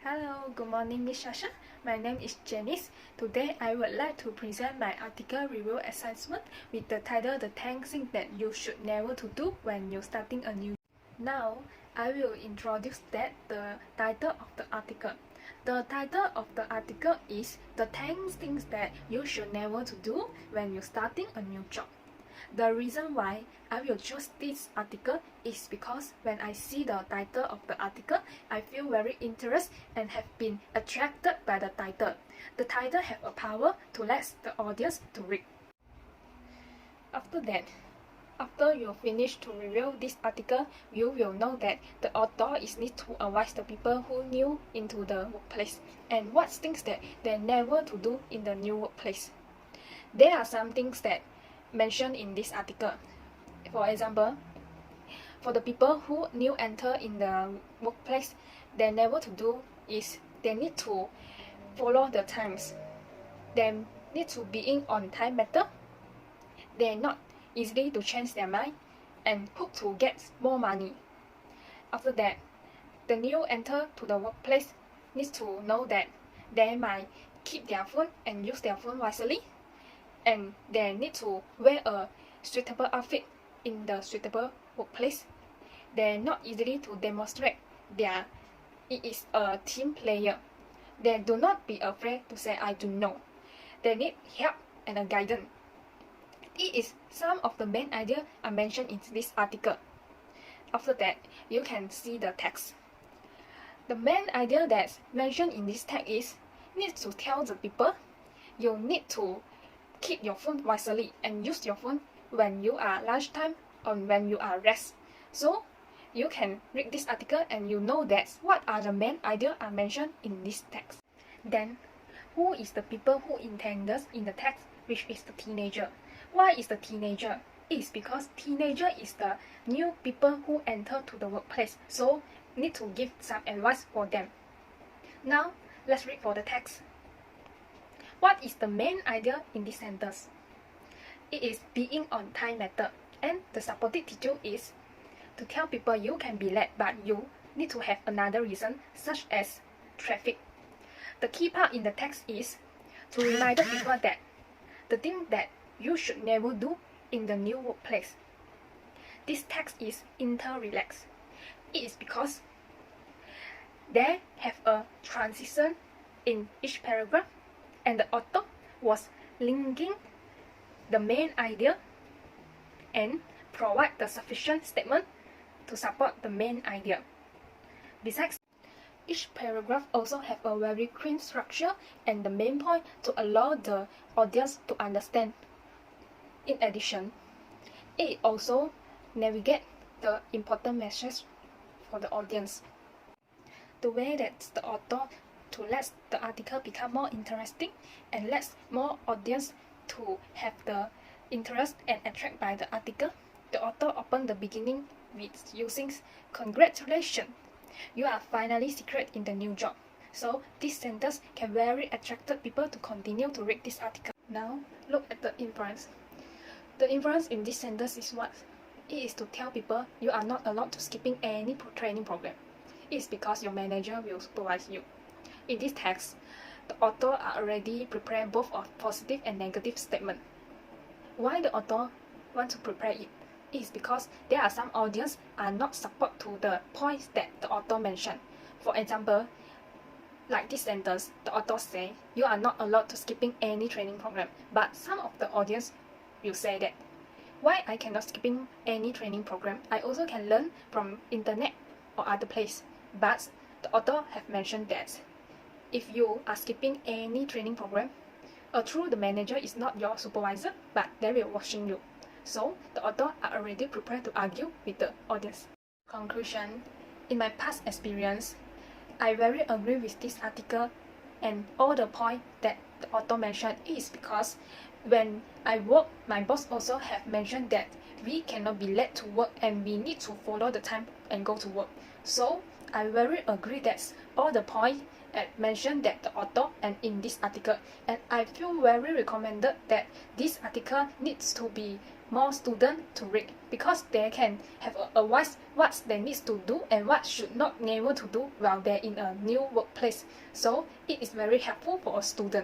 Hello, good morning, Miss Shasha. My name is Janice. Today, I would like to present my article review assessment with the title "The 10 Things That You Should Never to Do When You're Starting a New." Now, I will introduce the title of the article. The title of the article is "The 10 Things That You Should Never to Do When You're Starting a New Job." The reason why I will choose this article is because when I see the title of the article, I feel very interested and have been attracted by the title. The title have a power to let the audience to read. After that, after you finish to review this article, you will know that the author is need to advise the people who new into the workplace and what things that they never to do in the new workplace. There are some things that mentioned in this article. For example, for the people who new enter in the workplace, they never to do is they need to follow the times. They need to be in on time matter. They not easily to change their mind and hope to get more money. After that, the new enter to the workplace needs to know that they might keep their phone and use their phone wisely, and they need to wear a suitable outfit in the suitable workplace. They not easily to demonstrate it is a team player. They do not be afraid to say I do know. They need help and a guidance. It is some of the main ideas I mentioned in this article. After that, you can see the text. The main idea that's mentioned in this text is need to tell the people you need to keep your phone wisely and use your phone when you are lunchtime or when you are rest. So you can read this article and you know that what are the main ideas are mentioned in this text. Then, who is the people who intended in the text, which is the teenager? Why is the teenager? It is because teenager is the new people who enter to the workplace, so need to give some advice for them. Now, let's read for the text. What is the main idea in this sentence? It is being on time matter, and the supporting detail is to tell people you can be late, but you need to have another reason, such as traffic. The key part in the text is to remind the people that the thing that you should never do in the new workplace. This text is interrelated. It is because they have a transition in each paragraph, and the author was linking the main idea and provide the sufficient statement to support the main idea. Besides, each paragraph also have a very clean structure and the main point to allow the audience to understand. In addition, it also navigate the important message for the audience. The way that the author to let the article become more interesting and let more audience to have the interest and attract by the article, the author opened the beginning with using "Congratulations, you are finally secret in the new job." So this sentence can very attract people to continue to read this article. Now look at the inference. The inference in this sentence is what? It is to tell people you are not allowed to skipping any training program. It is because your manager will supervise you. In this text, the author are already prepared both of positive and negative statement. Why the author want to prepare it? It is because there are some audience are not support to the points that the author mentioned. For example, like this sentence, the author say you are not allowed to skipping any training program. But some of the audience will say that why I cannot skipping any training program? I also can learn from internet or other place. But the author have mentioned that if you are skipping any training program, true the manager is not your supervisor, but they will watching you. So the author are already prepared to argue with the audience. Conclusion: in my past experience, I very agree with this article and all the point that the author mentioned is because when I work, my boss also have mentioned that we cannot be late to work and we need to follow the time and go to work. So I very agree that all the points mentioned that the author and in this article, and I feel very recommended that this article needs to be more students to read because they can have a advice what they need to do and what should not never to do while they're in a new workplace. So it is very helpful for a student.